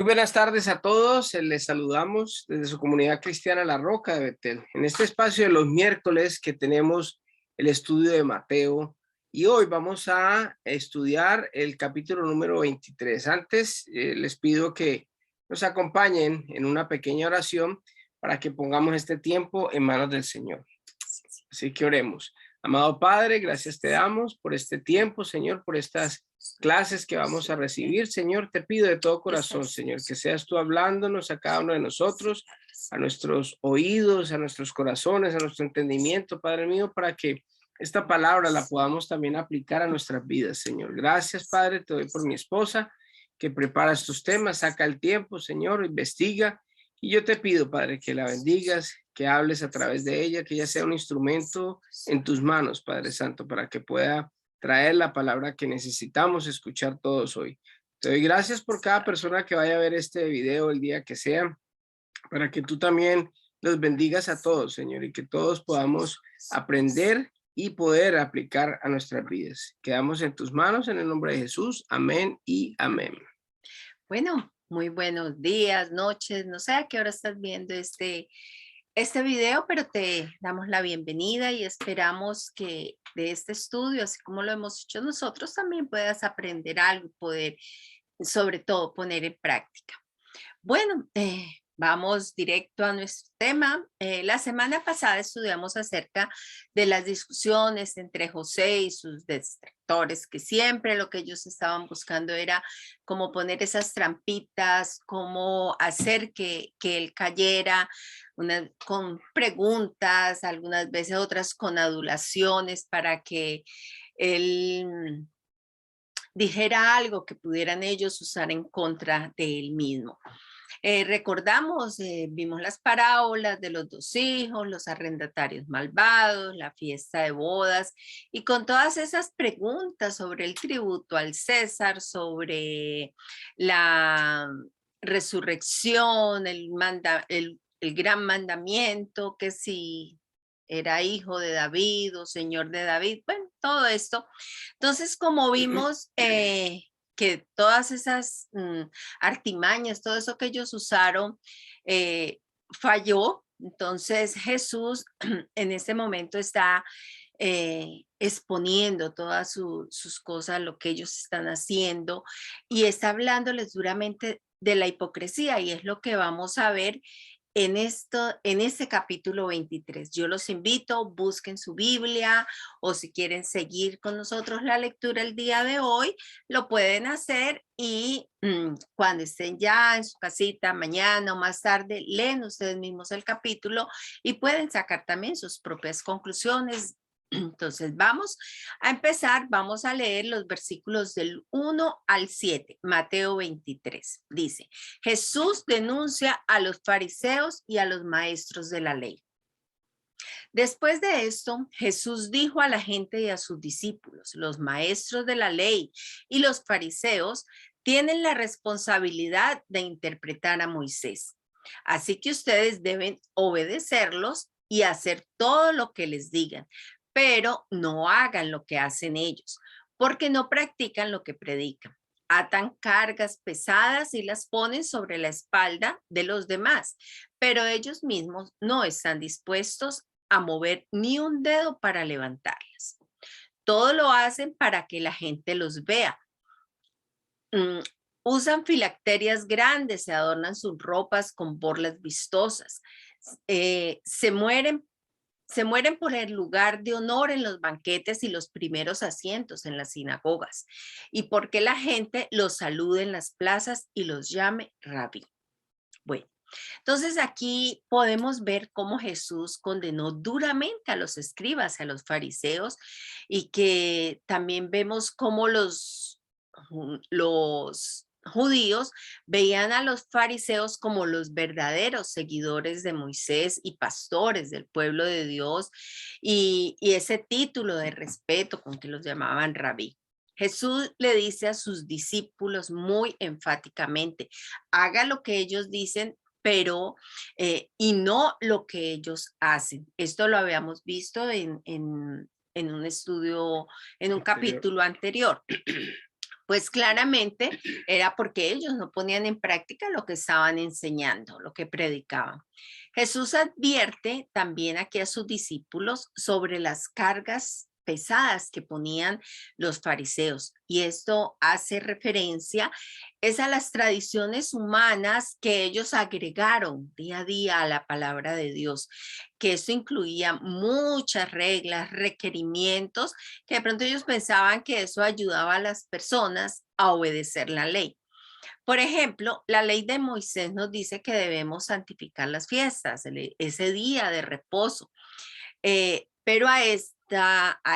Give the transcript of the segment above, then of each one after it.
Muy buenas tardes a todos, les saludamos desde su comunidad cristiana La Roca de Betel. En este espacio de los miércoles que tenemos el estudio de Mateo y hoy vamos a estudiar el capítulo número 23. Antes les pido que nos acompañen en una pequeña oración para que pongamos este tiempo en manos del Señor. Así que oremos. Amado Padre, gracias te damos por este tiempo, Señor, por estas clases que vamos a recibir. Señor, te pido de todo corazón, Señor, que seas tú hablándonos a cada uno de nosotros, a nuestros oídos, a nuestros corazones, a nuestro entendimiento, Padre mío, para que esta palabra la podamos también aplicar a nuestras vidas, Señor. Gracias, Padre, te doy por mi esposa, que prepara estos temas, saca el tiempo, Señor, investiga. Y yo te pido, Padre, que la bendigas, que hables a través de ella, que ella sea un instrumento en tus manos, Padre Santo, para que pueda traer la palabra que necesitamos escuchar todos hoy. Te doy gracias por cada persona que vaya a ver este video el día que sea, para que tú también los bendigas a todos, Señor, y que todos podamos aprender y poder aplicar a nuestras vidas. Quedamos en tus manos en el nombre de Jesús. Amén y amén. Bueno, muy buenos días, noches, no sé a qué hora estás viendo este video, pero te damos la bienvenida y esperamos que de este estudio, así como lo hemos hecho nosotros, también puedas aprender algo y poder, sobre todo, poner en práctica. Bueno, vamos directo a nuestro tema. La semana pasada estudiamos acerca de las discusiones entre José y sus detractores, que siempre lo que ellos estaban buscando era cómo poner esas trampitas, cómo hacer que él cayera, con preguntas, algunas veces otras con adulaciones para que él dijera algo que pudieran ellos usar en contra de él mismo. Recordamos, vimos las parábolas de los dos hijos, los arrendatarios malvados, la fiesta de bodas, y con todas esas preguntas sobre el tributo al César, sobre la resurrección, el gran mandamiento, que si era hijo de David o señor de David, bueno, todo esto. Entonces, como vimos, que todas esas artimañas, todo eso que ellos usaron, falló. Entonces Jesús en ese momento está exponiendo todas sus cosas, lo que ellos están haciendo, y está hablándoles duramente de la hipocresía, y es lo que vamos a ver en este capítulo 23. Yo los invito, busquen su Biblia, o si quieren seguir con nosotros la lectura el día de hoy, lo pueden hacer, y cuando estén ya en su casita, mañana o más tarde, leen ustedes mismos el capítulo y pueden sacar también sus propias conclusiones. Entonces vamos a empezar, vamos a leer los versículos del 1 al 7, Mateo 23. Dice: Jesús denuncia a los fariseos y a los maestros de la ley. Después de esto, Jesús dijo a la gente y a sus discípulos: los maestros de la ley y los fariseos tienen la responsabilidad de interpretar a Moisés. Así que ustedes deben obedecerlos y hacer todo lo que les digan, pero no hagan lo que hacen ellos, porque no practican lo que predican. Atan cargas pesadas y las ponen sobre la espalda de los demás, pero ellos mismos no están dispuestos a mover ni un dedo para levantarlas. Todo lo hacen para que la gente los vea. Usan filacterias grandes, se adornan sus ropas con borlas vistosas, se mueren por el lugar de honor en los banquetes y los primeros asientos en las sinagogas, y porque la gente los salude en las plazas y los llame rabí. Bueno, entonces aquí podemos ver cómo Jesús condenó duramente a los escribas, a los fariseos, y que también vemos cómo los judíos veían a los fariseos como los verdaderos seguidores de Moisés y pastores del pueblo de Dios, y ese título de respeto con que los llamaban rabí. Jesús le dice a sus discípulos muy enfáticamente: haga lo que ellos dicen, pero y no lo que ellos hacen. Esto lo habíamos visto en un estudio, en un capítulo anterior. Pues claramente era porque ellos no ponían en práctica lo que estaban enseñando, lo que predicaban. Jesús advierte también aquí a sus discípulos sobre las cargas pesadas que ponían los fariseos, y esto hace referencia es a las tradiciones humanas que ellos agregaron día a día a la palabra de Dios, que esto incluía muchas reglas, requerimientos, que de pronto ellos pensaban que eso ayudaba a las personas a obedecer la ley. Por ejemplo, la ley de Moisés nos dice que debemos santificar las fiestas, ese día de reposo. Pero a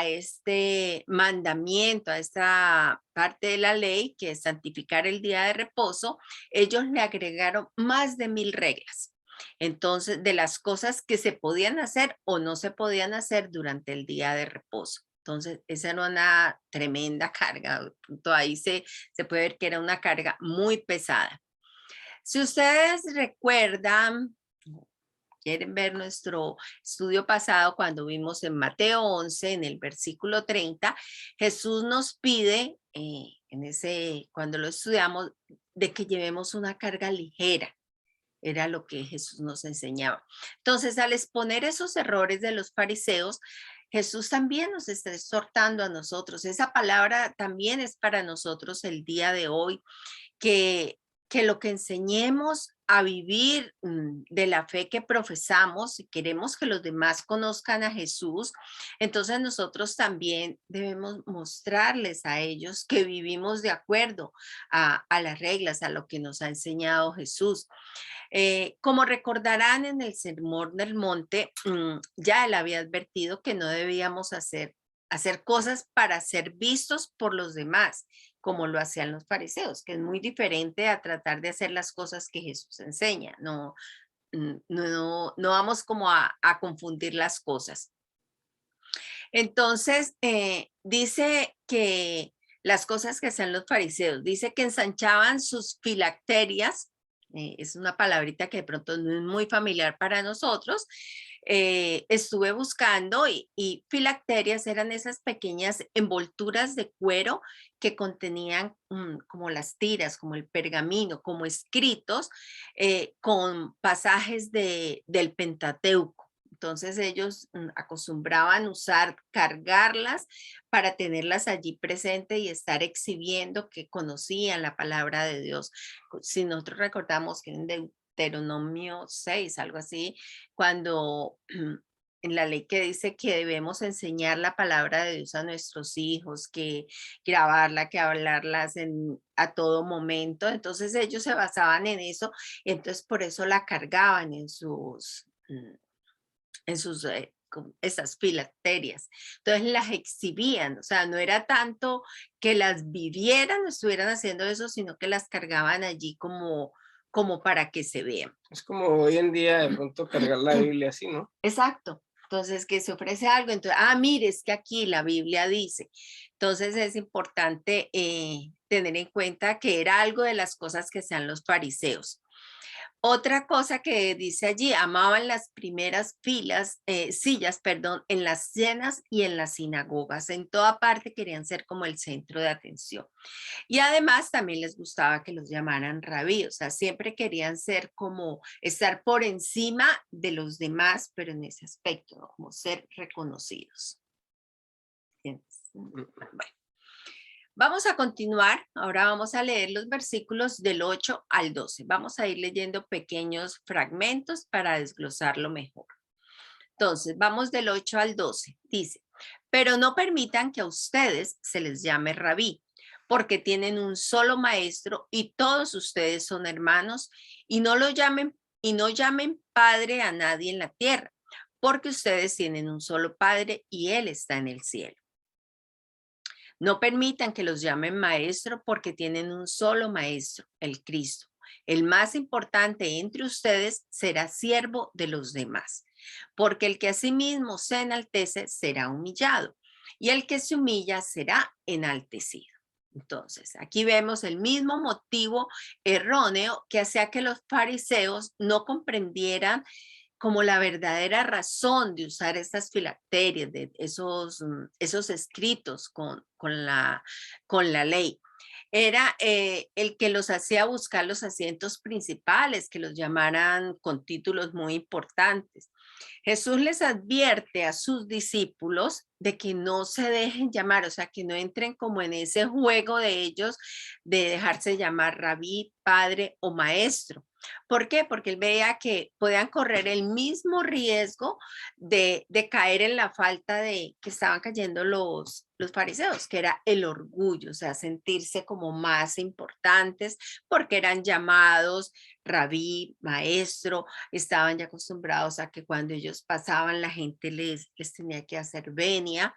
este mandamiento, a esta parte de la ley, que es santificar el día de reposo, ellos le agregaron más de 1000 reglas. Entonces, de las cosas que se podían hacer o no se podían hacer durante el día de reposo. Entonces, esa era una tremenda carga. Ahí se puede ver que era una carga muy pesada. Si ustedes recuerdan, quieren ver nuestro estudio pasado, cuando vimos en Mateo 11, en el versículo 30, Jesús nos pide, cuando lo estudiamos, de que llevemos una carga ligera. Era lo que Jesús nos enseñaba. Entonces, al exponer esos errores de los fariseos, Jesús también nos está exhortando a nosotros. Esa palabra también es para nosotros el día de hoy, que, que lo que enseñemos a vivir de la fe que profesamos, y queremos que los demás conozcan a Jesús, entonces nosotros también debemos mostrarles a ellos que vivimos de acuerdo a las reglas, a lo que nos ha enseñado Jesús. Como recordarán, en el Sermón del Monte, ya él había advertido que no debíamos hacer cosas para ser vistos por los demás, como lo hacían los fariseos, que es muy diferente a tratar de hacer las cosas que Jesús enseña. No vamos como a confundir las cosas. Entonces, dice que las cosas que hacían los fariseos, dice que ensanchaban sus filacterias, es una palabrita que de pronto no es muy familiar para nosotros. Estuve buscando y filacterias eran esas pequeñas envolturas de cuero que contenían como las tiras, como el pergamino, como escritos con pasajes del Pentateuco. Entonces ellos acostumbraban usar, cargarlas para tenerlas allí presente y estar exhibiendo que conocían la palabra de Dios. Si nosotros recordamos que en Deuteronomio 6, algo así, cuando en la ley que dice que debemos enseñar la palabra de Dios a nuestros hijos, que grabarla, que hablarlas a todo momento, entonces ellos se basaban en eso, entonces por eso la cargaban en sus esas filacterias. Entonces las exhibían, o sea, no era tanto que las vivieran o estuvieran haciendo eso, sino que las cargaban allí como para que se vean. Es como hoy en día de pronto cargar la Biblia así, ¿no? Exacto. Entonces, que se ofrece algo, entonces, mire, es que aquí la Biblia dice. Entonces, es importante tener en cuenta que era algo de las cosas que hacían los fariseos. Otra cosa que dice allí, amaban las primeras sillas, perdón, en las cenas y en las sinagogas. En toda parte querían ser como el centro de atención. Y además también les gustaba que los llamaran rabí, o sea, siempre querían ser como estar por encima de los demás, pero en ese aspecto, ¿no? Como ser reconocidos. Bueno. Vamos a continuar, ahora vamos a leer los versículos del 8 al 12. Vamos a ir leyendo pequeños fragmentos para desglosarlo mejor. Entonces, vamos del 8 al 12. Dice, pero no permitan que a ustedes se les llame rabí, porque tienen un solo maestro y todos ustedes son hermanos, y no llamen padre a nadie en la tierra, porque ustedes tienen un solo padre y él está en el cielo. No permitan que los llamen maestro, porque tienen un solo maestro, el Cristo. El más importante entre ustedes será siervo de los demás, porque el que a sí mismo se enaltece será humillado, y el que se humilla será enaltecido. Entonces, aquí vemos el mismo motivo erróneo que hacía que los fariseos no comprendieran como la verdadera razón de usar estas filacterias, de esos escritos con la ley. era el que los hacía buscar los asientos principales, que los llamaran con títulos muy importantes. Jesús les advierte a sus discípulos de que no se dejen llamar, o sea, que no entren como en ese juego de ellos de dejarse llamar rabí, padre o maestro. ¿Por qué? Porque él veía que podían correr el mismo riesgo de caer en la falta de que estaban cayendo los fariseos, que era el orgullo, o sea, sentirse como más importantes porque eran llamados rabí, maestro, estaban ya acostumbrados a que cuando ellos pasaban la gente les tenía que hacer venia.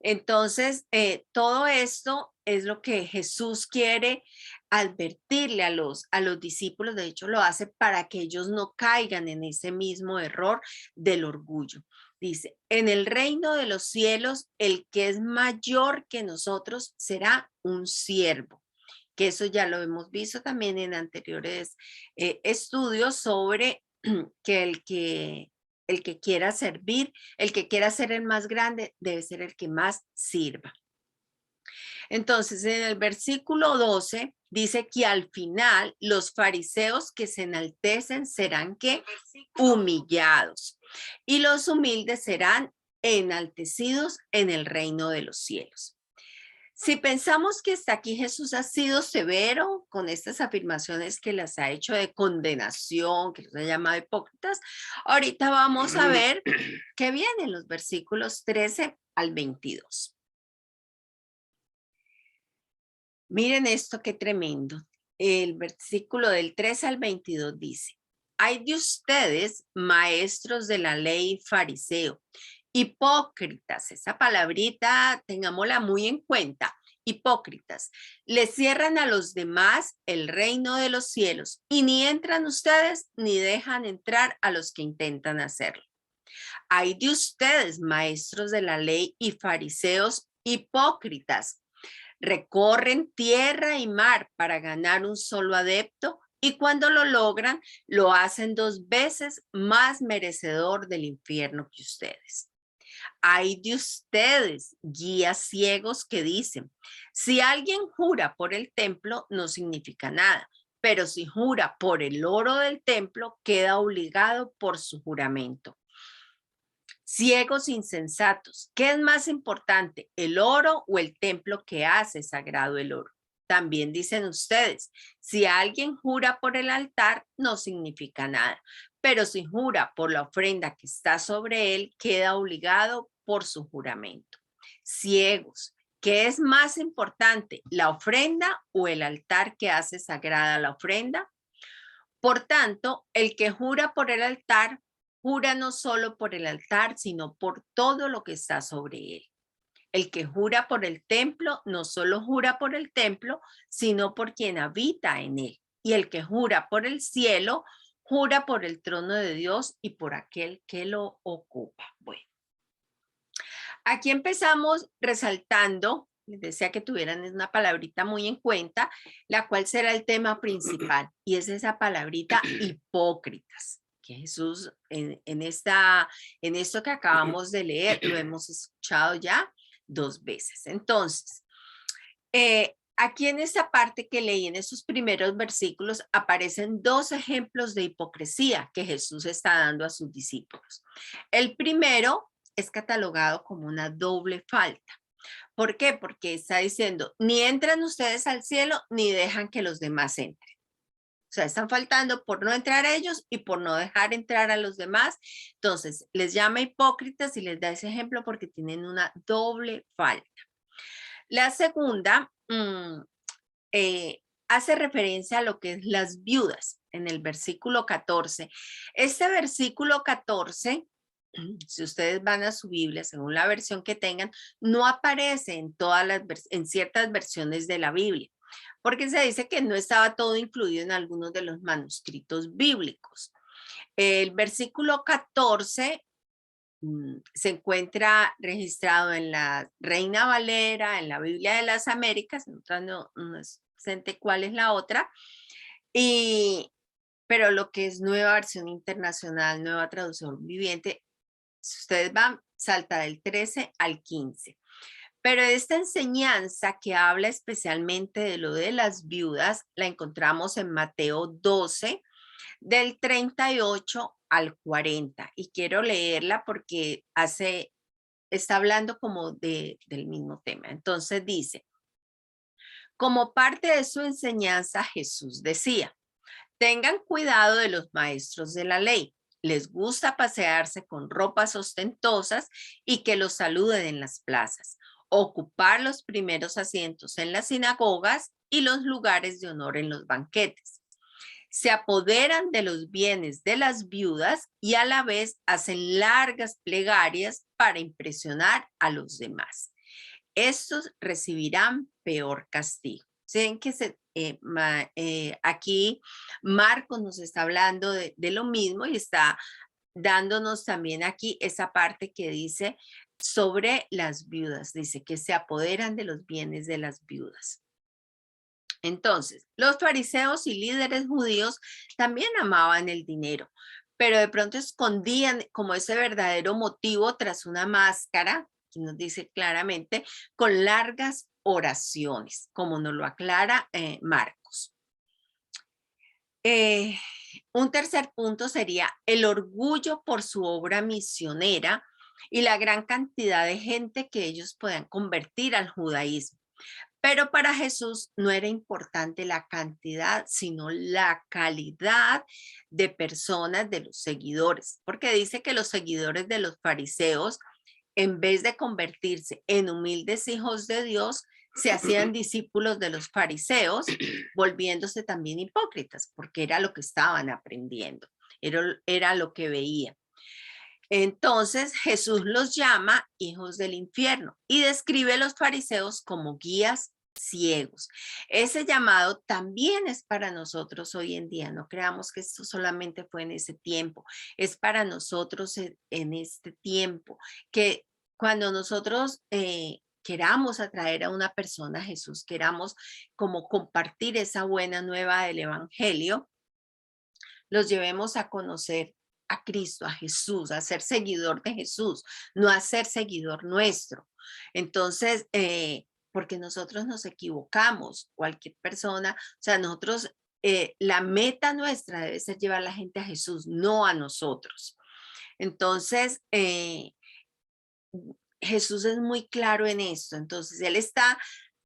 Entonces, todo esto es lo que Jesús quiere advertirle a los discípulos. De hecho, lo hace para que ellos no caigan en ese mismo error del orgullo. Dice, en el reino de los cielos, el que es mayor que nosotros será un siervo, que eso ya lo hemos visto también en anteriores estudios sobre que el que quiera servir, el que quiera ser el más grande, debe ser el que más sirva. Entonces, en el versículo 12 dice que al final los fariseos que se enaltecen serán ¿qué? Humillados, y los humildes serán enaltecidos en el reino de los cielos. Si pensamos que hasta aquí Jesús ha sido severo con estas afirmaciones que las ha hecho de condenación, que los ha llamado hipócritas, ahorita vamos a ver qué vienen los versículos 13 al 22. Miren esto, qué tremendo. El versículo del 13 al 22 dice, hay de ustedes, maestros de la ley fariseo, hipócritas, esa palabrita tengámosla muy en cuenta, hipócritas, le cierran a los demás el reino de los cielos y ni entran ustedes ni dejan entrar a los que intentan hacerlo. Hay de ustedes, maestros de la ley y fariseos hipócritas, recorren tierra y mar para ganar un solo adepto y cuando lo logran, lo hacen 2 veces más merecedor del infierno que ustedes. Hay de ustedes, guías ciegos, que dicen, si alguien jura por el templo, no significa nada, pero si jura por el oro del templo, queda obligado por su juramento. Ciegos insensatos, ¿qué es más importante, el oro o el templo que hace sagrado el oro? También dicen ustedes, si alguien jura por el altar, no significa nada, pero si jura por la ofrenda que está sobre él, queda obligado por su juramento. Ciegos, ¿qué es más importante, la ofrenda o el altar que hace sagrada la ofrenda? Por tanto, el que jura por el altar, jura no solo por el altar, sino por todo lo que está sobre él. El que jura por el templo, no solo jura por el templo, sino por quien habita en él. Y el que jura por el cielo, jura por el trono de Dios y por aquel que lo ocupa. Bueno, aquí empezamos resaltando, les decía que tuvieran una palabrita muy en cuenta, la cual será el tema principal, y es esa palabrita hipócritas, que Jesús en esto que acabamos de leer, lo hemos escuchado ya 2 veces. Entonces, aquí en esta parte que leí, en esos primeros versículos, aparecen 2 ejemplos de hipocresía que Jesús está dando a sus discípulos. El primero es catalogado como una doble falta. ¿Por qué? Porque está diciendo, ni entran ustedes al cielo, ni dejan que los demás entren. O sea, están faltando por no entrar ellos y por no dejar entrar a los demás. Entonces, les llama hipócritas y les da ese ejemplo porque tienen una doble falta. La segunda hace referencia a lo que es las viudas en el versículo 14. Este versículo 14, si ustedes van a su Biblia, según la versión que tengan, no aparece en ciertas versiones de la Biblia, porque se dice que no estaba todo incluido en algunos de los manuscritos bíblicos. El versículo 14 se encuentra registrado en la Reina Valera, en la Biblia de las Américas, no sé cuál es la otra, pero lo que es Nueva Versión Internacional, Nueva Traducción Viviente, si ustedes van, salta del 13 al 15. Pero esta enseñanza que habla especialmente de lo de las viudas, la encontramos en Mateo 12, del 38 al 40. Y quiero leerla porque está hablando como del mismo tema. Entonces dice, como parte de su enseñanza, Jesús decía, tengan cuidado de los maestros de la ley. Les gusta pasearse con ropas ostentosas y que los saluden en las plazas, ocupar los primeros asientos en las sinagogas y los lugares de honor en los banquetes. Se apoderan de los bienes de las viudas y a la vez hacen largas plegarias para impresionar a los demás. Estos recibirán peor castigo. ¿Saben que aquí Marcos nos está hablando de lo mismo y está dándonos también aquí esa parte que dice sobre las viudas? Dice que se apoderan de los bienes de las viudas. Entonces, los fariseos y líderes judíos también amaban el dinero, pero de pronto escondían como ese verdadero motivo tras una máscara, que nos dice claramente, con largas oraciones, como nos lo aclara Marcos. Un tercer punto sería el orgullo por su obra misionera y la gran cantidad de gente que ellos puedan convertir al judaísmo. Pero para Jesús no era importante la cantidad, sino la calidad de personas, de los seguidores, porque dice que los seguidores de los fariseos, en vez de convertirse en humildes hijos de Dios, se hacían discípulos de los fariseos, volviéndose también hipócritas, porque era lo que estaban aprendiendo, era lo que veían. Entonces Jesús los llama hijos del infierno y describe a los fariseos como guías ciegos. Ese llamado también es para nosotros hoy en día. No creamos que esto solamente fue en ese tiempo. Es para nosotros en este tiempo que cuando nosotros queramos atraer a una persona a Jesús, queramos como compartir esa buena nueva del evangelio, los llevemos a conocer a Cristo, a Jesús, a ser seguidor de Jesús, no a ser seguidor nuestro. Entonces, porque nosotros nos equivocamos, cualquier persona, o sea, nosotros, la meta nuestra debe ser llevar a la gente a Jesús, no a nosotros. Entonces, Jesús es muy claro en esto. Entonces, Él está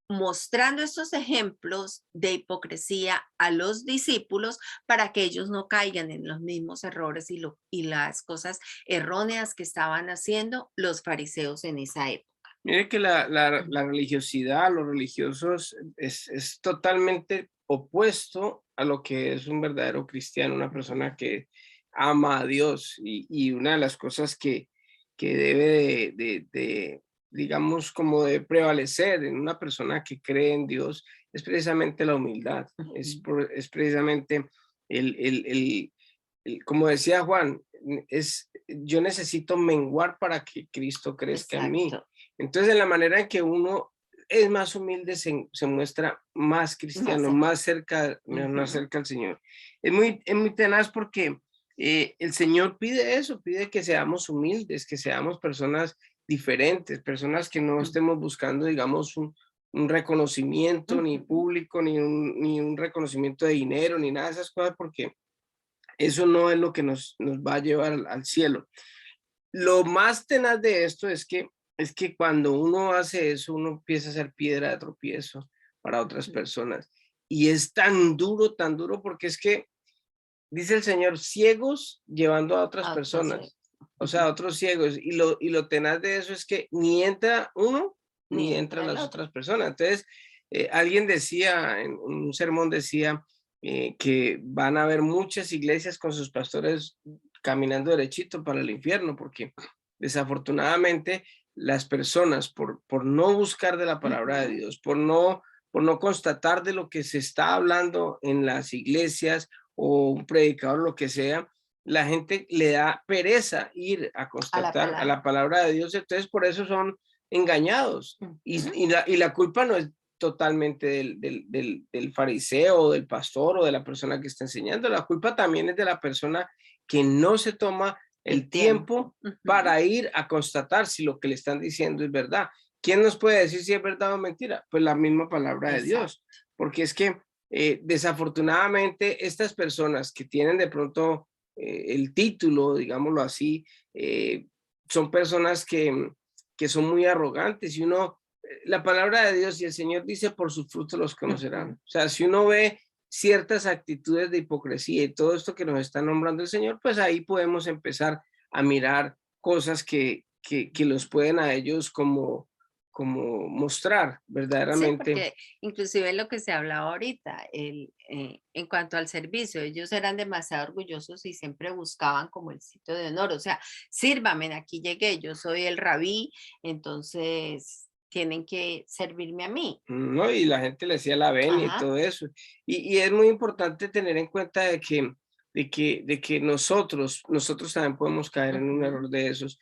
mostrando estos ejemplos de hipocresía a los discípulos para que ellos no caigan en los mismos errores y las cosas erróneas que estaban haciendo los fariseos en esa época. Mire que la religiosidad, los religiosos es totalmente opuesto a lo que es un verdadero cristiano, una persona que ama a Dios y una de las cosas que debe digamos, como de prevalecer en una persona que cree en Dios es precisamente la humildad, es precisamente como decía Juan, yo necesito menguar para que Cristo crezca en mí. Entonces, en la manera en que uno es más humilde, se muestra más cristiano, más cerca al Señor. Es muy tenaz porque el Señor pide eso, pide que seamos humildes, que seamos personas diferentes, personas que no estemos buscando, digamos, un reconocimiento ni público, ni un reconocimiento de dinero, ni nada de esas cosas, porque eso no es lo que nos va a llevar al cielo. Lo más tenaz de esto es que cuando uno hace eso, uno empieza a ser piedra de tropiezo para otras personas. Y es tan duro, porque es que, dice el Señor, ciegos llevando a otras personas, o sea, a otros ciegos. Y lo tenaz de eso es que ni entra uno, ni entran las otras personas. Entonces, alguien decía, en un sermón decía, que van a haber muchas iglesias con sus pastores caminando derechito para el infierno, porque desafortunadamente las personas por no buscar de la palabra de Dios, por no constatar de lo que se está hablando en las iglesias o un predicador, lo que sea, la gente le da pereza ir a constatar a la palabra de Dios, entonces por eso son engañados. Y la culpa no es totalmente del fariseo o del pastor o de la persona que está enseñando. La culpa también es de la persona que no se toma el tiempo para ir a constatar si lo que le están diciendo es verdad. ¿quién nos puede decir si es verdad o mentira? Pues la misma palabra de Exacto. Dios, porque es que desafortunadamente estas personas que tienen de pronto el título, digámoslo así, eh, son personas que son muy arrogantes y uno, la palabra de Dios y el Señor dice por sus frutos los conocerán. Ujú. O sea, si uno ve ciertas actitudes de hipocresía y todo esto que nos está nombrando el Señor, pues ahí podemos empezar a mirar cosas que los pueden a ellos como mostrar Sí, verdaderamente. porque inclusive lo que se hablaba ahorita, en cuanto al servicio, ellos eran demasiado orgullosos y siempre buscaban como el sitio de honor, o sea, sírvame, aquí llegué, yo soy el rabí, entonces tienen que servirme a mí. ¿No? Y la gente le decía la venia y Ajá. todo eso. Y es muy importante tener en cuenta de que nosotros también podemos caer en un Ujú. error de esos.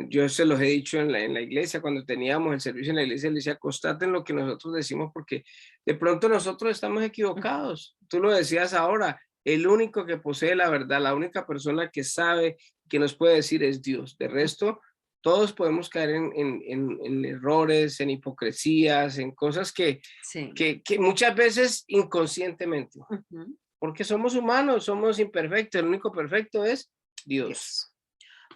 Yo se los he dicho en la iglesia, cuando teníamos el servicio en la iglesia, le decía, constaten lo que nosotros decimos, porque de pronto nosotros estamos Ujú. equivocados. Tú lo decías ahora, el único que posee la verdad, la única persona que sabe, que nos puede decir es Dios. De Ujú. resto, todos podemos caer en errores, en hipocresías, en cosas Sí. que muchas veces inconscientemente, Ujú. porque somos humanos, somos imperfectos, el único perfecto es Dios. Dios.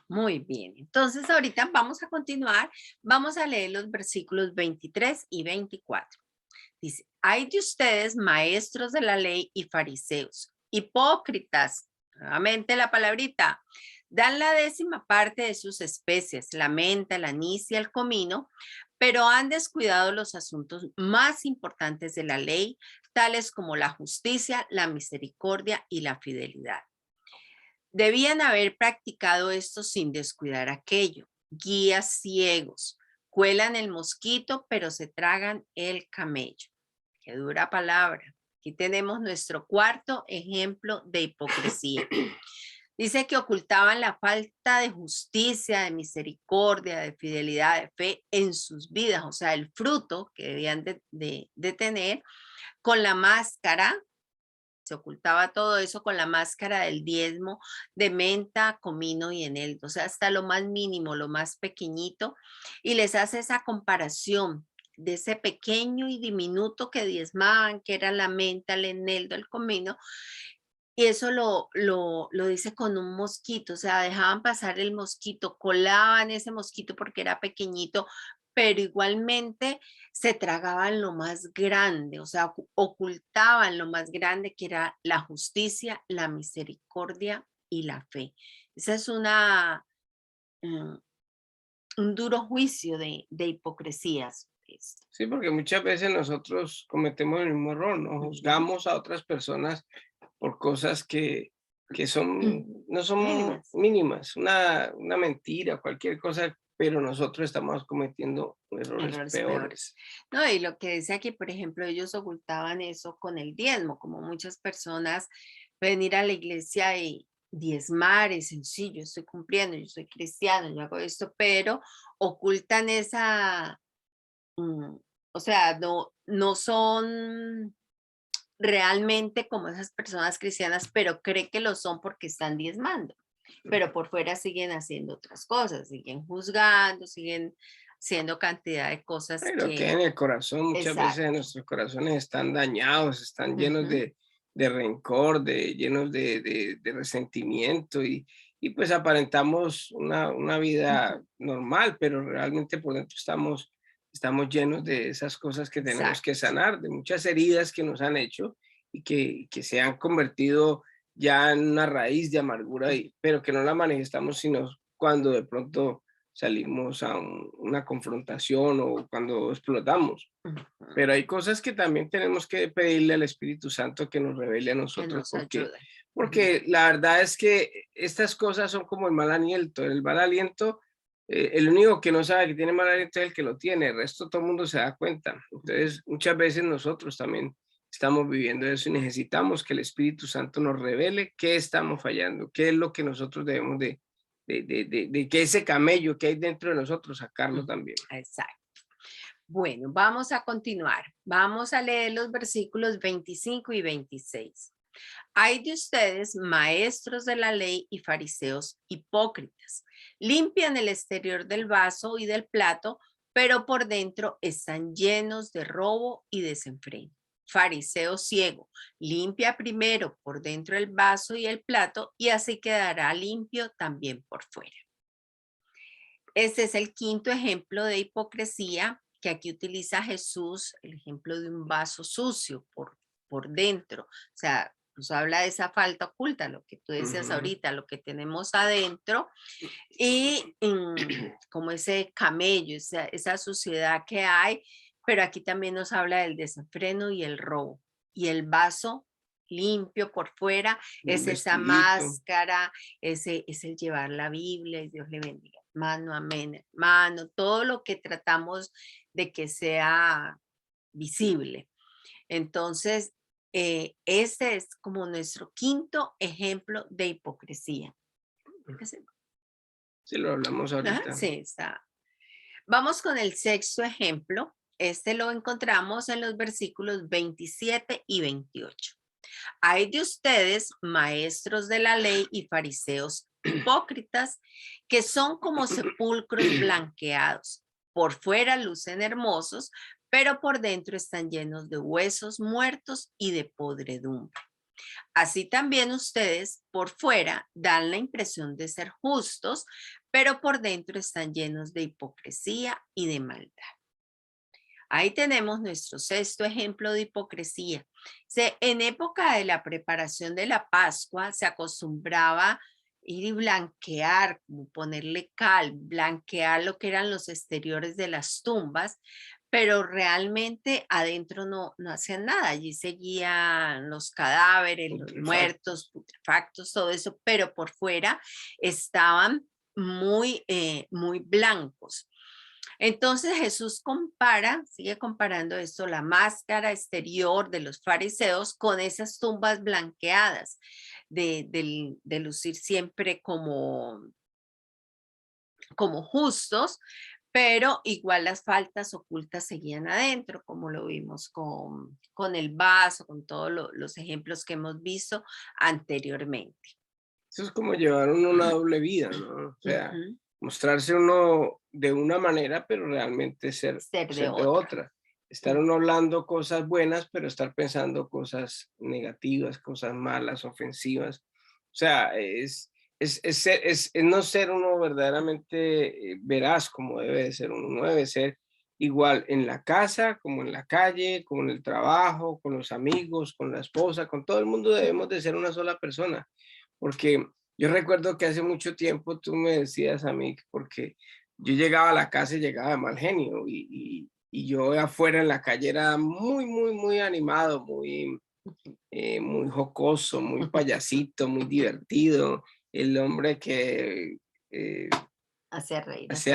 Muy bien. Entonces, ahorita vamos a continuar. Vamos a leer los versículos 23 y 24. Dice, hay de ustedes, maestros de la ley y fariseos, hipócritas, nuevamente la palabrita, dan la décima parte de sus especies, la menta, el anís y el comino, pero han descuidado los asuntos más importantes de la ley, tales como la justicia, la misericordia y la fidelidad. Debían haber practicado esto sin descuidar aquello. Guías ciegos, cuelan el mosquito, pero se tragan el camello. Qué dura palabra. Aquí tenemos nuestro cuarto ejemplo de hipocresía. Dice que ocultaban la falta de justicia, de misericordia, de fidelidad, de fe en sus vidas, o sea, el fruto que debían de tener con la máscara. Se ocultaba todo eso con la máscara del diezmo de menta, comino y eneldo, o sea, hasta lo más mínimo, lo más pequeñito, y les hace esa comparación de ese pequeño y diminuto que diezmaban, que era la menta, el eneldo, el comino, y eso lo dice con un mosquito, o sea, dejaban pasar el mosquito, colaban ese mosquito porque era pequeñito, pero igualmente se tragaban lo más grande, o sea, ocultaban lo más grande que era la justicia, la misericordia y la fe. Esa es mm, un duro juicio de hipocresías. Pues. Sí, porque muchas veces nosotros cometemos el mismo error, ¿no? Ujú. Juzgamos a otras personas por cosas que no son Mínimas. mínimas, una mentira, cualquier cosa, pero nosotros estamos cometiendo errores Errores peores. peores. No, y lo que dice aquí, por ejemplo, ellos ocultaban eso con el diezmo, como muchas personas pueden ir a la iglesia y diezmar, es sencillo, estoy cumpliendo, yo soy cristiano, yo hago esto, pero ocultan esa, mm, o sea, no son realmente como esas personas cristianas, pero cree que lo son porque están diezmando, pero por fuera siguen haciendo otras cosas, siguen juzgando, siguen haciendo cantidad de cosas Pero que que, en el corazón, muchas exacto. veces nuestros corazones están dañados, están llenos Ujú. de rencor, llenos de resentimiento y pues aparentamos una vida Ujú. normal, pero realmente por dentro estamos llenos de esas cosas que tenemos que Exacto. sanar, de muchas heridas que nos han hecho y que se han convertido ya en una raíz de amargura, pero que no la manifestamos sino cuando de pronto salimos a una confrontación o cuando explotamos. Ujú. Pero hay cosas que también tenemos que pedirle al Espíritu Santo que nos revele a Que nosotros, nos porque, ayuden. Ujú. porque la verdad es que estas cosas son como el mal aliento. El mal aliento, el único que no sabe que tiene mal aliento es el que lo tiene, el resto todo el mundo se da cuenta. Ujú. Entonces, muchas veces nosotros también estamos viviendo eso y necesitamos que el Espíritu Santo nos revele qué estamos fallando, qué es lo que nosotros debemos de que ese camello que hay dentro de nosotros, sacarlo Ujú. también. Exacto. Bueno, vamos a continuar. Vamos a leer los versículos 25 y 26. Hay de ustedes, maestros de la ley y fariseos hipócritas. Limpian el exterior del vaso y del plato, pero por dentro están llenos de robo y desenfreno. Fariseo ciego, limpia primero por dentro el vaso y el plato y así quedará limpio también por fuera. Este es el quinto ejemplo de hipocresía que aquí utiliza Jesús, el ejemplo de un vaso sucio por dentro. O sea, nos habla de esa falta oculta, lo que tú decías ahorita, lo que tenemos adentro y como ese camello, esa suciedad que hay, pero aquí también nos habla del desenfreno y el robo. Y el vaso limpio por fuera es esa máscara, es el llevar la Biblia, y Dios le bendiga, mano, amén, mano, todo lo que tratamos de que sea visible. Entonces, este es como nuestro quinto ejemplo de hipocresía. Sí, lo hablamos ahorita. Sí, está. Vamos con el sexto ejemplo. Este lo encontramos en los versículos 27 y 28. Hay de ustedes, maestros de la ley y fariseos hipócritas, que son como sepulcros blanqueados. Por fuera lucen hermosos, pero por dentro están llenos de huesos muertos y de podredumbre. Así también ustedes por fuera dan la impresión de ser justos, pero por dentro están llenos de hipocresía y de maldad. Ahí tenemos nuestro sexto ejemplo de hipocresía. En época de la preparación de la Pascua se acostumbraba ir y blanquear, como ponerle cal, blanquear lo que eran los exteriores de las tumbas, pero realmente adentro no hacían nada. Allí seguían los cadáveres, los muertos, putrefactos, todo eso, pero por fuera estaban muy blancos. Entonces Jesús sigue comparando esto, la máscara exterior de los fariseos con esas tumbas blanqueadas, de lucir siempre como justos, pero igual las faltas ocultas seguían adentro, como lo vimos con el vaso, con todos los ejemplos que hemos visto anteriormente. Eso es como llevar uno una doble vida, ¿no? O sea, mostrarse uno de una manera, pero realmente ser de otra. Estar uno hablando cosas buenas, pero estar pensando cosas negativas, cosas malas, ofensivas. O sea, es no ser uno verdaderamente veraz como debe de ser. Uno debe ser igual en la casa, como en la calle, como en el trabajo, con los amigos, con la esposa, con todo el mundo debemos de ser una sola persona. Porque yo recuerdo que hace mucho tiempo tú me decías a mí, porque yo llegaba a la casa y llegaba de mal genio y yo afuera en la calle era muy animado, muy jocoso, muy payasito, muy divertido, el hombre que hacía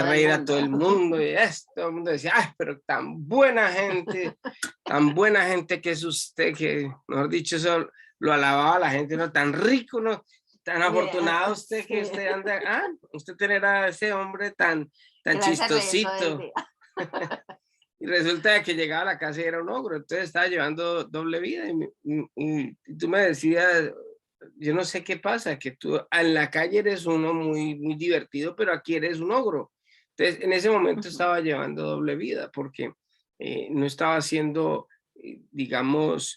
reír a todo el mundo y todo el mundo decía, ¡ay, pero tan buena gente que es usted! Que, mejor dicho, eso lo alababa la gente, ¿no? Tan rico, ¿no? Tan afortunado usted que usted anda, usted tener a ese hombre tan chistosito. Y resulta que llegaba a la casa y era un ogro, entonces estaba llevando doble vida. Y tú me decías, yo no sé qué pasa, que tú en la calle eres uno muy divertido, pero aquí eres un ogro. Entonces, en ese momento estaba llevando doble vida porque no estaba siendo, digamos,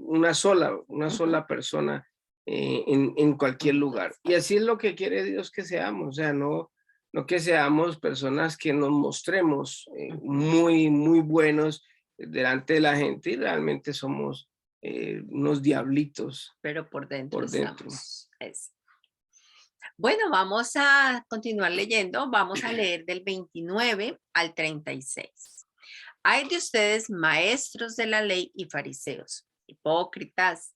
una sola persona en cualquier lugar. Y así es lo que quiere Dios que seamos, o sea, no que seamos personas que nos mostremos muy buenos delante de la gente y realmente somos unos diablitos. Pero por dentro estamos. Bueno, vamos a continuar leyendo. Vamos a leer del 29 al 36. Hay de ustedes, maestros de la ley y fariseos, hipócritas.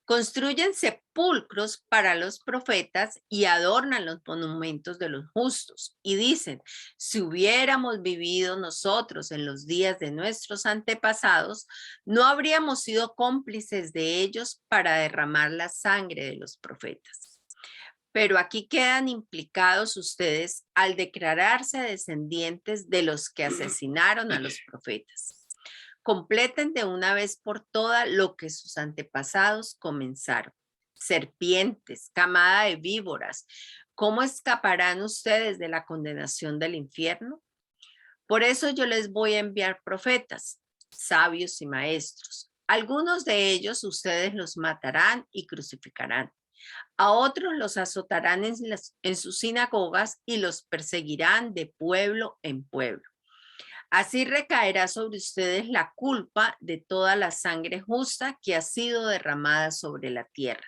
Construyen sepulcros para los profetas y adornan los monumentos de los justos. Y dicen, si hubiéramos vivido nosotros en los días de nuestros antepasados, no habríamos sido cómplices de ellos para derramar la sangre de los profetas. Pero aquí quedan implicados ustedes al declararse descendientes de los que asesinaron a los profetas. Completen de una vez por todas lo que sus antepasados comenzaron. Serpientes, camada de víboras, ¿cómo escaparán ustedes de la condenación del infierno? Por eso yo les voy a enviar profetas, sabios y maestros. Algunos de ellos ustedes los matarán y crucificarán. A otros los azotarán en sus sinagogas y los perseguirán de pueblo en pueblo. Así recaerá sobre ustedes la culpa de toda la sangre justa que ha sido derramada sobre la tierra,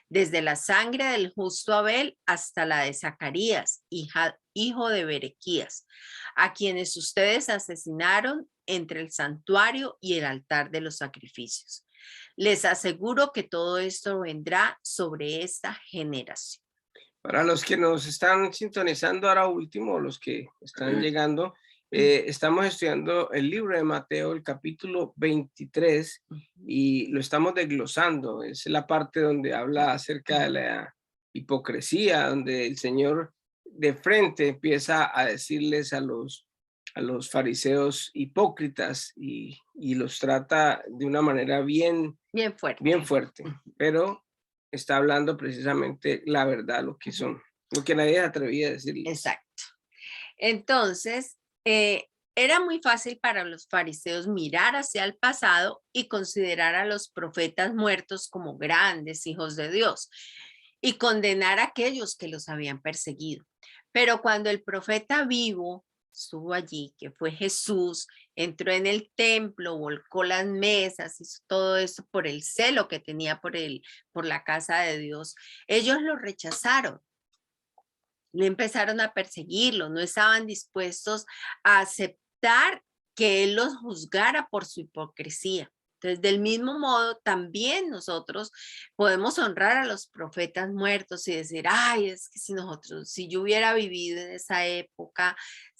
desde la sangre del justo Abel hasta la de Zacarías, hijo de Berequías, a quienes ustedes asesinaron entre el santuario y el altar de los sacrificios. Les aseguro que todo esto vendrá sobre esta generación. Para los que nos están sintonizando ahora último, los que están llegando, estamos estudiando el libro de Mateo, el capítulo 23, y lo estamos desglosando. Es la parte donde habla acerca de la hipocresía, donde el Señor de frente empieza a decirles a los fariseos hipócritas y los trata de una manera bien, Bien fuerte. bien fuerte, pero está hablando precisamente la verdad, lo que son, lo que nadie se atrevía a decirles. Exacto. Entonces, era muy fácil para los fariseos mirar hacia el pasado y considerar a los profetas muertos como grandes hijos de Dios y condenar a aquellos que los habían perseguido. Pero cuando el profeta vivo estuvo allí, que fue Jesús, entró en el templo, volcó las mesas, hizo todo eso por el celo que tenía por la casa de Dios, ellos lo rechazaron. No empezaron a perseguirlo, no estaban dispuestos a aceptar que él los juzgara por su hipocresía. Entonces, del mismo modo, también nosotros podemos honrar a los profetas muertos y decir, ay, es que si yo hubiera vivido en esa época,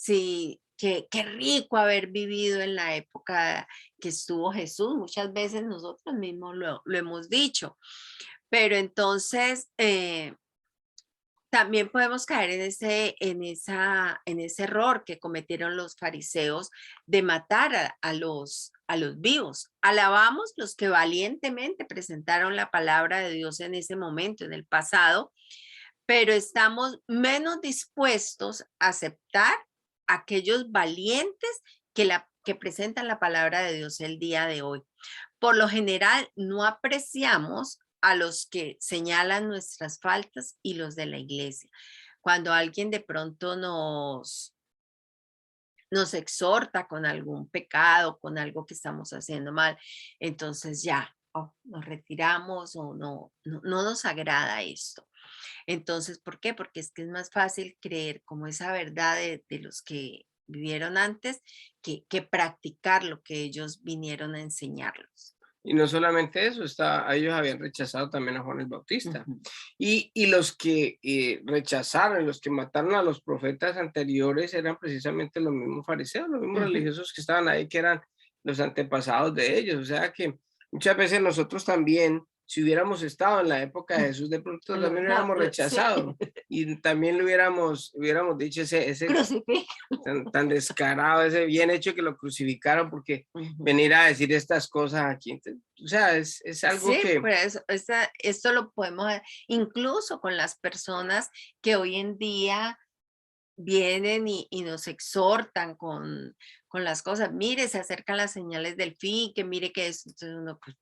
qué rico haber vivido en la época que estuvo Jesús. Muchas veces nosotros mismos lo hemos dicho. Pero entonces, también podemos caer en ese error que cometieron los fariseos de matar a los vivos. Alabamos los que valientemente presentaron la palabra de Dios en ese momento, en el pasado, pero estamos menos dispuestos a aceptar a aquellos valientes que presentan la palabra de Dios el día de hoy. Por lo general, no apreciamos a los que señalan nuestras faltas y los de la iglesia. Cuando alguien de pronto nos exhorta con algún pecado, con algo que estamos haciendo mal, entonces ya nos retiramos o no nos agrada esto. Entonces, ¿por qué? Porque es que es más fácil creer como esa verdad de los que vivieron antes que practicar lo que ellos vinieron a enseñarlos. Y no solamente eso, ellos habían rechazado también a Juan el Bautista. Y los que rechazaron, los que mataron a los profetas anteriores eran precisamente los mismos fariseos, los mismos religiosos que estaban ahí, que eran los antepasados de ellos. O sea que muchas veces nosotros también, si hubiéramos estado en la época de Jesús, de pronto también lo hubiéramos rechazado y también le hubiéramos dicho ese tan descarado, ese bien hecho que lo crucificaron, porque venir a decir estas cosas aquí, o sea, es algo Sí, que... pues esto lo podemos, incluso con las personas que hoy en día vienen y nos exhortan con las cosas. Mire, se acercan las señales del fin, que mire que es, entonces uno, pues,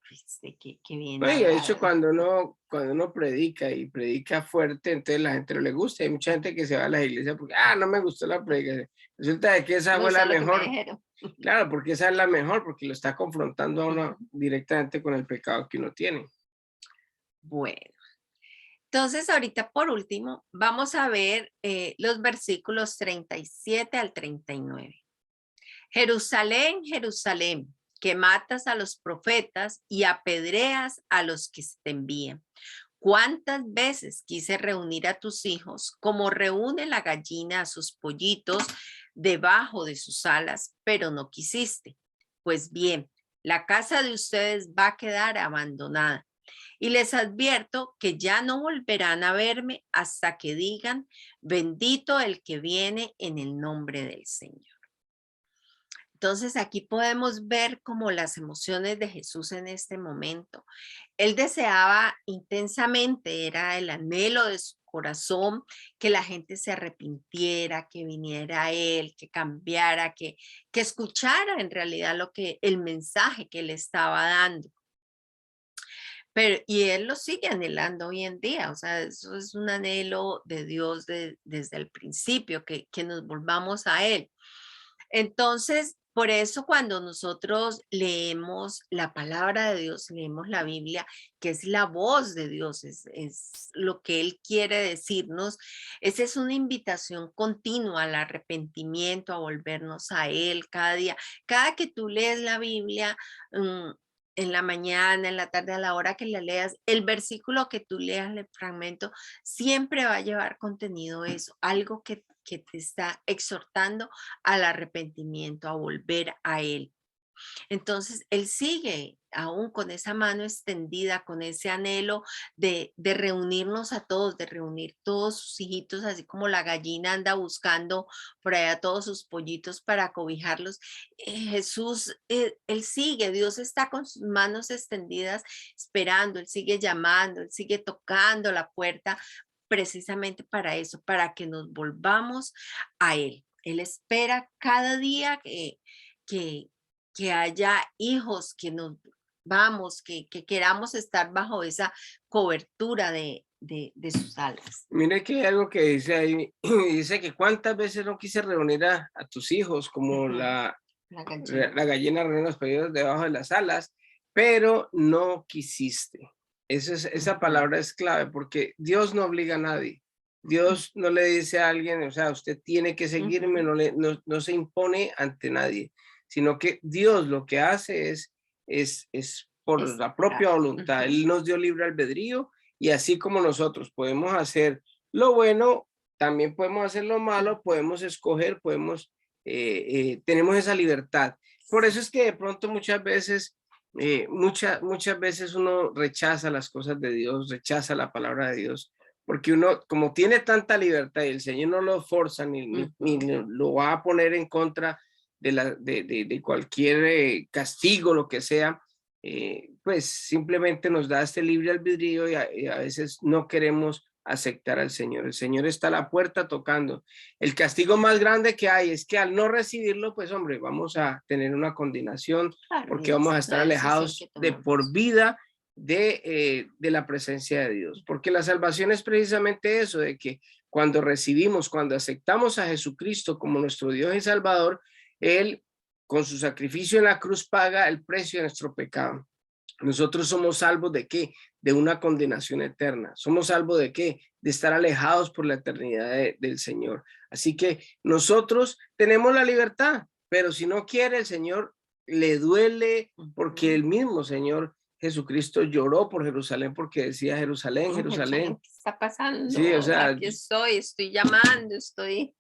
que viene No, a y de hablar. hecho cuando uno predica y predica fuerte, entonces la gente no le gusta. Hay mucha gente que se va a la iglesia porque, no me gustó la predicación. Resulta de que esa No fue sé la lo que me mejor. dijeron. Claro, porque esa es la mejor, porque lo está confrontando a uno directamente con el pecado que uno tiene. Bueno, entonces ahorita por último vamos a ver los versículos 37 al 39. Jerusalén, Jerusalén, que matas a los profetas y apedreas a los que te envían. ¿Cuántas veces quise reunir a tus hijos como reúne la gallina a sus pollitos debajo de sus alas, pero no quisiste? Pues bien, la casa de ustedes va a quedar abandonada. Y les advierto que ya no volverán a verme hasta que digan, bendito el que viene en el nombre del Señor. Entonces aquí podemos ver como las emociones de Jesús en este momento. Él deseaba intensamente, era el anhelo de su corazón, que la gente se arrepintiera, que viniera a Él, que cambiara, que escuchara en realidad lo que el mensaje que Él estaba dando. Pero, y Él lo sigue anhelando hoy en día, o sea, eso es un anhelo de Dios desde el principio, que nos volvamos a Él. Entonces, por eso cuando nosotros leemos la palabra de Dios, leemos la Biblia, que es la voz de Dios, es lo que Él quiere decirnos, esa es una invitación continua al arrepentimiento, a volvernos a Él cada día. Cada que tú lees la Biblia, en la mañana, en la tarde, a la hora que la leas, el versículo que tú leas, el fragmento, siempre va a llevar contenido eso, algo que te está exhortando al arrepentimiento, a volver a Él. Entonces, Él sigue aún con esa mano extendida, con ese anhelo de reunirnos a todos, de reunir todos sus hijitos, así como la gallina anda buscando por allá todos sus pollitos para cobijarlos. Jesús, Él sigue, Dios está con sus manos extendidas esperando, Él sigue llamando, Él sigue tocando la puerta precisamente para eso, para que nos volvamos a Él. Él espera cada día que, que haya hijos, que nos vamos, que queramos estar bajo esa cobertura de sus alas. Mire que hay algo que dice ahí, dice que cuántas veces no quise reunir a tus hijos como Ujú, la la gallina. la gallina reúne los polluelos debajo de las alas, pero no quisiste. Esa Ujú, palabra es clave porque Dios no obliga a nadie. Dios no le dice a alguien, o sea, usted tiene que seguirme, ujú, no se impone ante nadie, sino que Dios lo que hace es por la esperar. propia voluntad. Ujú, Él nos dio libre albedrío y así como nosotros podemos hacer lo bueno, también podemos hacer lo malo, ujú. podemos escoger, tenemos esa libertad. Por eso es que de pronto muchas veces uno rechaza las cosas de Dios, rechaza la palabra de Dios, porque uno, como tiene tanta libertad y el Señor no lo forza ni Ujú. lo va a poner en contra de cualquier castigo, lo que sea, pues simplemente nos da este libre albedrío y a veces no queremos aceptar al Señor. El Señor está a la puerta tocando. El castigo más grande que hay es que al no recibirlo, pues hombre, vamos a tener una condenación Claro, y porque vamos es a estar una decisión que alejados de por tomamos. vida de la presencia de Dios. Porque la salvación es precisamente eso, de que cuando recibimos, cuando aceptamos a Jesucristo como nuestro Dios y Salvador, Él con su sacrificio en la cruz paga el precio de nuestro pecado. Nosotros somos salvos de qué? De una condenación eterna. ¿Somos salvos de qué? De estar alejados por la eternidad del Señor. Así que nosotros tenemos la libertad, pero si no quiere el Señor, le duele porque Ujú. el mismo Señor Jesucristo lloró por Jerusalén porque decía Jerusalén, Jerusalén, Jerusalén. ¿qué está Sí, o pasando? sea, Aquí estoy llamando, estoy.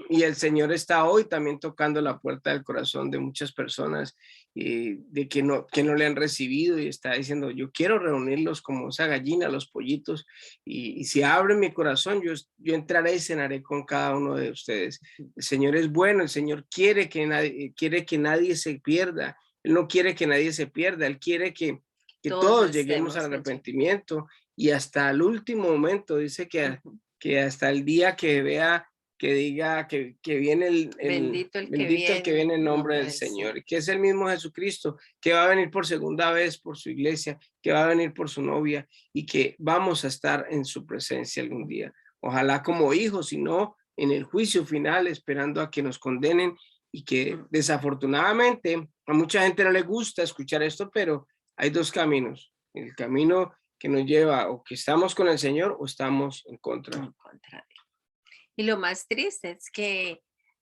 Y el Señor está hoy también tocando la puerta del corazón de muchas personas de que no le han recibido y está diciendo, yo quiero reunirlos como esa gallina, los pollitos, y si abre mi corazón, yo entraré y cenaré con cada uno de ustedes. El Señor es bueno, el Señor quiere que nadie se pierda, Él no quiere que nadie se pierda, Él quiere que Todos todos lleguemos al estemos allí. arrepentimiento y hasta el último momento, dice Ujú. que hasta el día que vea que diga que viene Bendito el que bendito el que viene viene en en nombre nombre del del Señor, Señor. y que es el mismo Jesucristo, que va a venir por segunda vez por su iglesia, que va a venir por su novia y que vamos a estar en su presencia algún día. Ojalá como hijos y no en el juicio final, esperando a que nos condenen y que Ujú. desafortunadamente a mucha gente no le gusta escuchar esto, pero hay dos caminos. El camino que nos lleva o que estamos con el Señor o estamos en contra. En contra de. Y lo más triste es que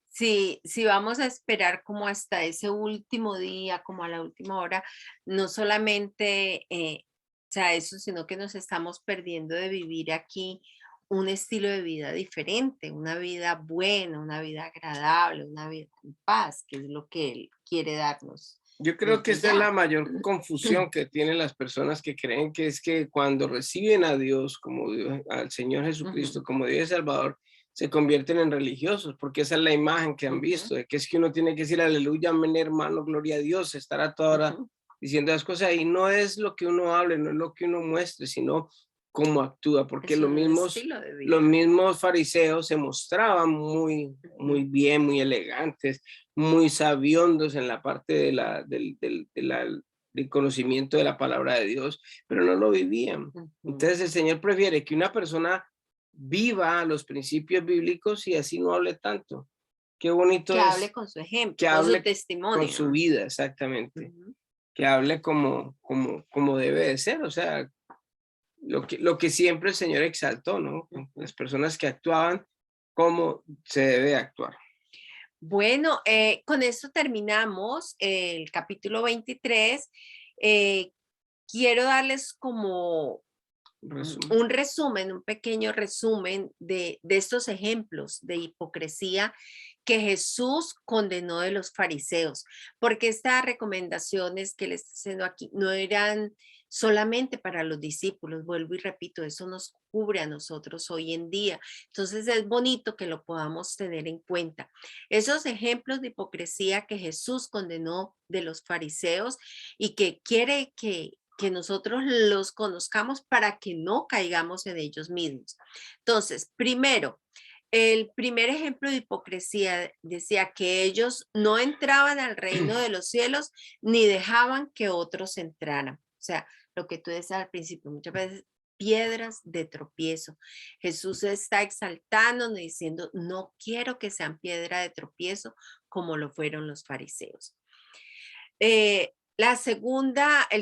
si vamos a esperar como hasta ese último día, como a la última hora, no solamente, o sea, eso, sino que nos estamos perdiendo de vivir aquí un estilo de vida diferente, una vida buena, una vida agradable, una vida en paz, que es lo que Él quiere darnos Yo creo que desde esta es la ya. mayor confusión que tienen las personas que creen que es que cuando reciben a Dios como Dios, al Señor Jesucristo Ujú, como Dios y Salvador, se convierten en religiosos, porque esa es la imagen que han ujú, visto, de que es que uno tiene que decir aleluya, amén, hermano, gloria a Dios, estar a toda hora ujú, diciendo las cosas y no es lo que uno hable, no es lo que uno muestre, sino cómo actúa, porque Es un estilo de los vida. mismos fariseos se mostraban muy Ujú. bien, muy elegantes, muy sabiondos en la parte del conocimiento de la palabra de Dios, pero no lo vivían. Ujú. Entonces el Señor prefiere que una persona viva los principios bíblicos y así no hable tanto. Qué bonito Que hable es con su ejemplo, que con su hable con testimonio. su vida, exactamente, Ujú. que hable como debe de ser, o sea, lo que siempre el Señor exaltó, ¿no? Ujú. Las personas que actuaban como se debe actuar. Bueno, con esto terminamos el capítulo 23. Eh, quiero darles como Resumen. un resumen, un pequeño resumen de estos ejemplos de hipocresía que Jesús condenó de los fariseos, porque estas recomendaciones que le está haciendo aquí no eran solamente para los discípulos, vuelvo y repito, eso nos cubre a nosotros hoy en día. Entonces es bonito que lo podamos tener en cuenta. Esos ejemplos de hipocresía que Jesús condenó de los fariseos y que quiere que nosotros los conozcamos para que no caigamos en ellos mismos. Entonces, primero, el primer ejemplo de hipocresía decía que ellos no entraban al reino de los cielos ni dejaban que otros entraran. O sea, lo que tú decías al principio, muchas veces piedras de tropiezo. Jesús está exaltándonos diciendo, no quiero que sean piedra de tropiezo como lo fueron los fariseos. El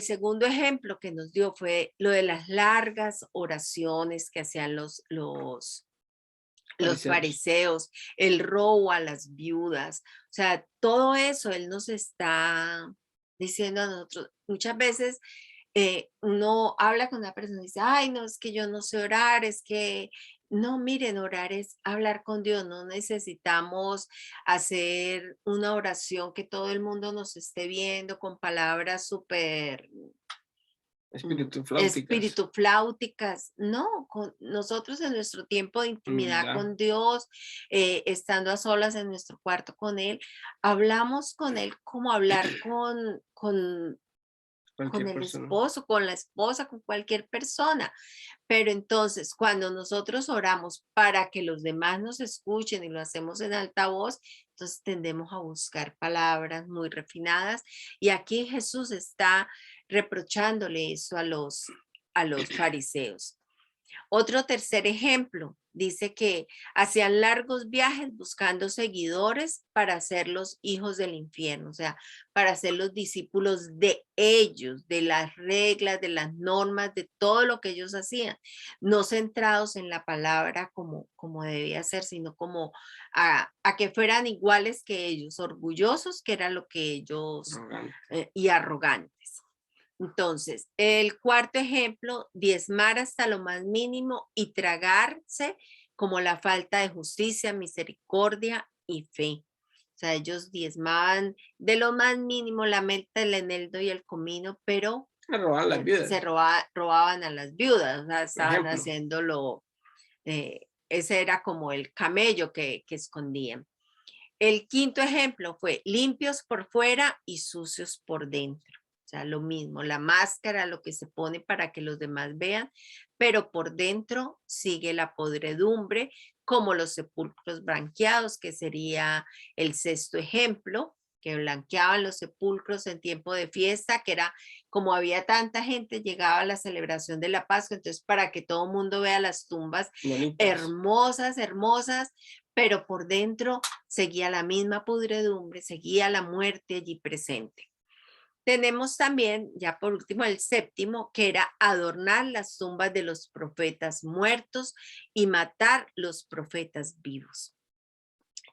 segundo ejemplo que nos dio fue lo de las largas oraciones que hacían los Fariseos. fariseos, el robo a las viudas. O sea, todo eso Él nos está diciendo a nosotros. Muchas veces uno habla con una persona y dice, ay, no, es que yo no sé orar, es que no, miren, orar es hablar con Dios, no necesitamos hacer una oración que todo el mundo nos esté viendo con palabras súper Espíritu flauticas. espíritu flauticas, no, nosotros en nuestro tiempo de intimidad Humildad. con Dios, estando a solas en nuestro cuarto con Él, hablamos con Él como hablar con Cualquier el persona. esposo, con la esposa, con cualquier persona. Pero entonces, cuando nosotros oramos para que los demás nos escuchen y lo hacemos en alta voz, entonces tendemos a buscar palabras muy refinadas. Y aquí Jesús está reprochándole eso a los fariseos. Otro tercer ejemplo, dice que hacían largos viajes buscando seguidores para ser los hijos del infierno, o sea, para ser los discípulos de ellos, de las reglas, de las normas, de todo lo que ellos hacían, no centrados en la palabra como debía ser, sino como a que fueran iguales que ellos, orgullosos, que era lo que ellos, Arrogante. y arrogantes. Entonces, el cuarto ejemplo, diezmar hasta lo más mínimo y tragarse como la falta de justicia, misericordia y fe. O sea, ellos diezmaban de lo más mínimo la menta, el eneldo y el comino, pero A robar las se viudas. robaban a las viudas, o sea, Por estaban ejemplo. haciéndolo, ese era como el camello que escondían. El quinto ejemplo fue limpios por fuera y sucios por dentro. O sea, lo mismo, la máscara, lo que se pone para que los demás vean, pero por dentro sigue la podredumbre, como los sepulcros blanqueados, que sería el sexto ejemplo, que blanqueaban los sepulcros en tiempo de fiesta, que era como había tanta gente, llegaba a la celebración de la Pascua, entonces para que todo el mundo vea las tumbas Bonitas. hermosas, hermosas, pero por dentro seguía la misma pudredumbre, seguía la muerte allí presente. Tenemos también, ya por último, el séptimo, que era adornar las tumbas de los profetas muertos y matar los profetas vivos.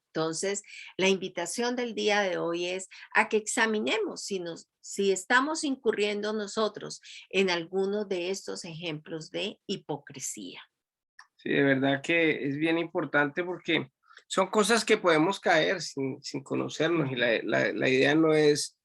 Entonces, la invitación del día de hoy es a que examinemos si estamos incurriendo nosotros en alguno de estos ejemplos de hipocresía. Sí, de verdad que es bien importante porque son cosas que podemos caer sin conocernos y Ujú. la idea no es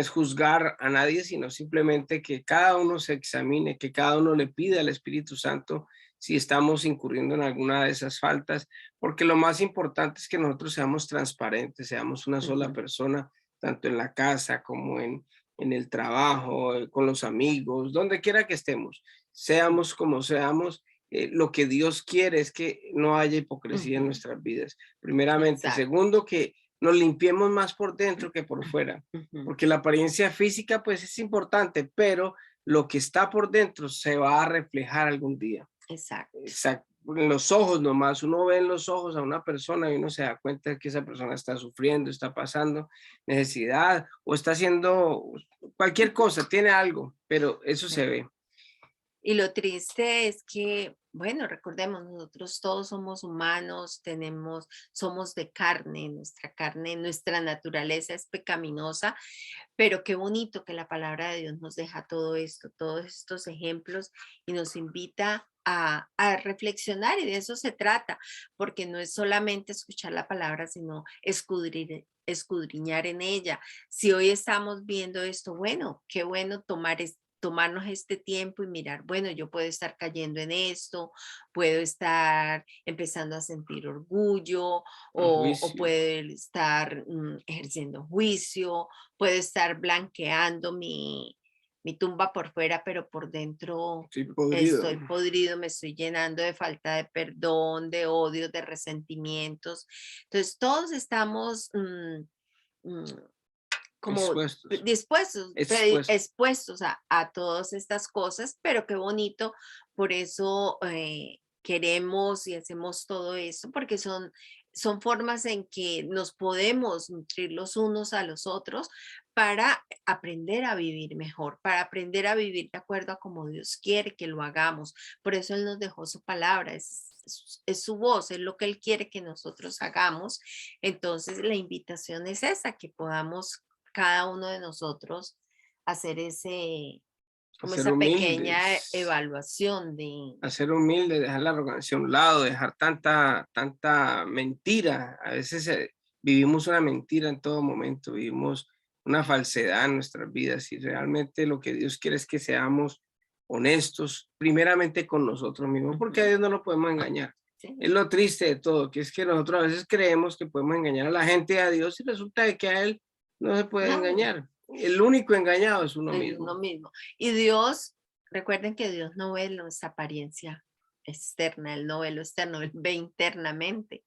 juzgar a nadie, sino simplemente que cada uno se examine, que cada uno le pida al Espíritu Santo si estamos incurriendo en alguna de esas faltas, porque lo más importante es que nosotros seamos transparentes, seamos una sola Ujú. persona, tanto en la casa como en el trabajo, con los amigos, donde quiera que estemos, seamos como seamos, lo que Dios quiere es que no haya hipocresía en Ujú, nuestras vidas, primeramente. exacto. Segundo, que nos limpiemos más por dentro que por fuera, Ujú, porque la apariencia física pues es importante, pero lo que está por dentro se va a reflejar algún día. exacto. Exacto. En los ojos nomás, uno ve en los ojos a una persona y uno se da cuenta de que esa persona está sufriendo, está pasando necesidad o está haciendo cualquier cosa, tiene algo, pero eso se ve. Y lo triste es que, bueno, recordemos, nosotros todos somos humanos, somos de carne, nuestra naturaleza es pecaminosa, pero qué bonito que la palabra de Dios nos deja todo esto, todos estos ejemplos y nos invita a reflexionar y de eso se trata, porque no es solamente escuchar la palabra, sino escudriñar en ella. Si hoy estamos viendo esto, bueno, qué bueno tomarnos este tiempo y mirar, bueno, yo puedo estar cayendo en esto, puedo estar empezando a sentir orgullo Un o juicio. puedo estar ejerciendo juicio, puedo estar blanqueando mi tumba por fuera, pero por dentro Estoy podrido. estoy podrido, me estoy llenando de falta de perdón, de odio, de resentimientos. Entonces, todos estamos mm, como Expuestos. Expuestos. expuestos a todas estas cosas, pero qué bonito, por eso queremos y hacemos todo eso, porque son formas en que nos podemos nutrir los unos a los otros para aprender a vivir mejor, para aprender a vivir de acuerdo a como Dios quiere que lo hagamos. Por eso Él nos dejó su palabra, es su voz, es lo que Él quiere que nosotros hagamos. Entonces la invitación es esa, que podamos cada uno de nosotros hacer A como ser esa pequeña humildes. evaluación de, A ser humildes, dejar la arrogancia a un lado, dejar tanta mentira. A veces vivimos una mentira en todo momento, vivimos una falsedad en nuestras vidas y realmente lo que Dios quiere es que seamos honestos, primeramente con nosotros mismos, porque a ujú, Dios no lo podemos engañar. Es sí, lo triste de todo, que es que nosotros a veces creemos que podemos engañar a la gente y a Dios y resulta de que a Él no se puede no, engañar. El único engañado es uno es uno mismo. mismo. Y Dios, recuerden que Dios no ve nuestra apariencia externa, Él no ve lo externo, Él ve internamente.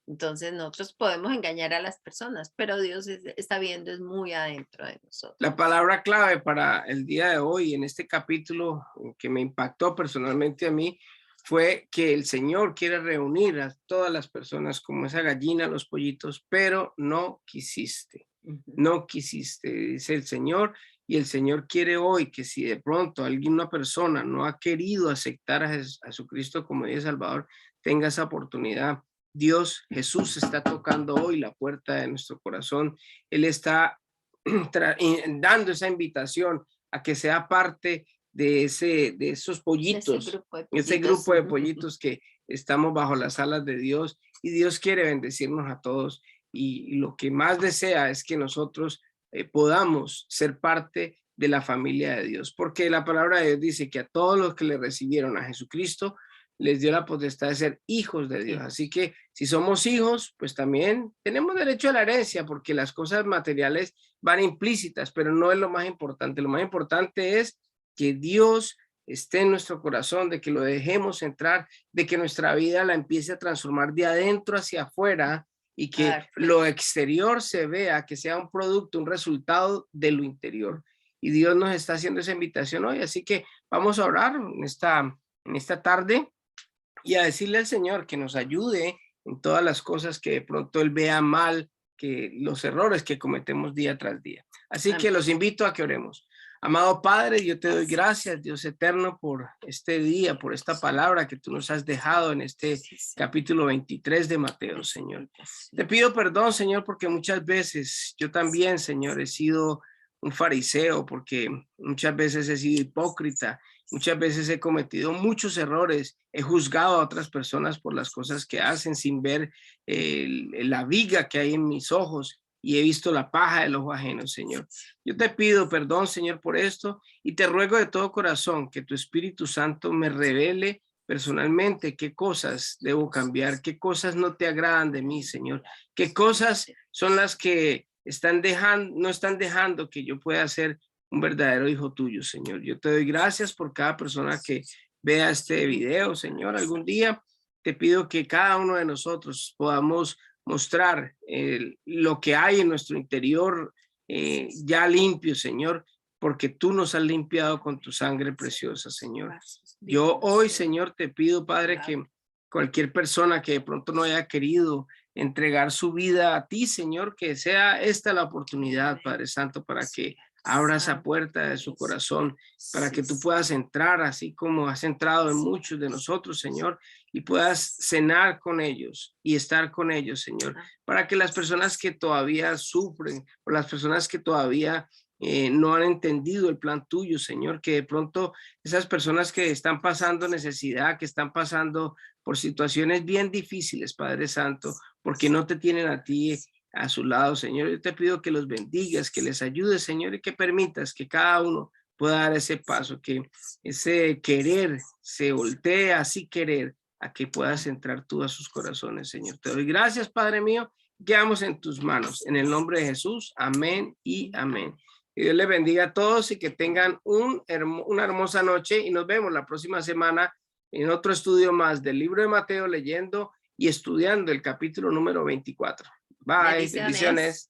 Entonces nosotros podemos engañar a las personas, pero Dios está viendo es muy adentro de La nosotros. palabra clave para el día de hoy en este capítulo que me impactó personalmente a mí fue que el Señor quiere reunir a todas las personas como esa gallina, los pollitos, pero no quisiste, Ujú, no quisiste, dice el Señor, y el Señor quiere hoy que si de pronto alguien, una persona no ha querido aceptar a Jesucristo como Dios y Salvador, tenga esa oportunidad. Dios, Jesús está tocando hoy la puerta de nuestro corazón. Él está dando esa invitación a que sea parte de esos ese pollitos, grupo de ese pollitos. grupo de pollitos que estamos bajo las alas de Dios y Dios quiere bendecirnos a todos y lo que más desea es que nosotros podamos ser parte de la familia de Dios, porque la palabra de Dios dice que a todos los que le recibieron a Jesucristo les dio la potestad de ser hijos de Dios. Así Hijos. que si somos hijos, pues también tenemos derecho a la herencia, porque las cosas materiales van implícitas, pero no es lo más importante. Lo más importante es que Dios esté en nuestro corazón, de que lo dejemos entrar, de que nuestra vida la empiece a transformar de adentro hacia afuera y A que dar lo fruto. exterior se vea, que sea un producto, un resultado de lo interior. Y Dios nos está haciendo esa invitación hoy, así que vamos a orar en esta tarde y a decirle al Señor que nos ayude en todas las cosas que de pronto Él vea mal, que los errores que cometemos día tras día. Así que Amén. los invito a que oremos. Amado Padre, yo te doy Así es. gracias, Dios eterno, por este día, por esta palabra que tú nos has dejado en este Sí, Señor. capítulo 23 de Mateo, Esa Señor. Te invitación. pido perdón, Señor, porque muchas veces yo Sí, también, Señor, he sido un fariseo, porque muchas veces he sido hipócrita. Muchas veces he cometido muchos errores, he juzgado a otras personas por las cosas que hacen sin ver la viga que hay en mis ojos y he visto la paja del ojo ajeno, Señor. Yo te pido perdón, Señor, por esto y te ruego de todo corazón que tu Espíritu Santo me revele personalmente qué cosas debo cambiar, qué cosas no te agradan de mí, Señor, qué cosas son las que no están dejando que yo pueda ser un verdadero hijo tuyo, Señor. Yo te doy gracias por cada persona que vea este video, Señor. Algún día te pido que cada uno de nosotros podamos mostrar lo que hay en nuestro interior ya limpio, Señor, porque tú nos has limpiado con tu sangre preciosa, Señor. Yo hoy, Señor, te pido, Padre, que cualquier persona que de pronto no haya querido entregar su vida a ti, Señor, que sea esta la oportunidad, Padre Santo, para que abra esa puerta de su corazón, para que tú puedas entrar así como has entrado en muchos de nosotros, Señor, y puedas cenar con ellos y estar con ellos, Señor, para que las personas que todavía sufren o las personas que todavía no han entendido el plan tuyo, Señor, que de pronto esas personas que están pasando necesidad, que están pasando por situaciones bien difíciles, Padre Santo, porque no te tienen a ti a su lado, Señor. Yo te pido que los bendigas, que les ayudes, Señor, y que permitas que cada uno pueda dar ese paso, que ese querer se voltee así querer, a que puedas entrar tú a sus corazones, Señor. Te doy gracias, Padre mío. Quedamos en tus manos. En el nombre de Jesús. Amén y amén. Que Dios les bendiga a todos y que tengan una hermosa noche y nos vemos la próxima semana en otro estudio más del libro de Mateo, leyendo y estudiando el capítulo número 24. Bye, bendiciones.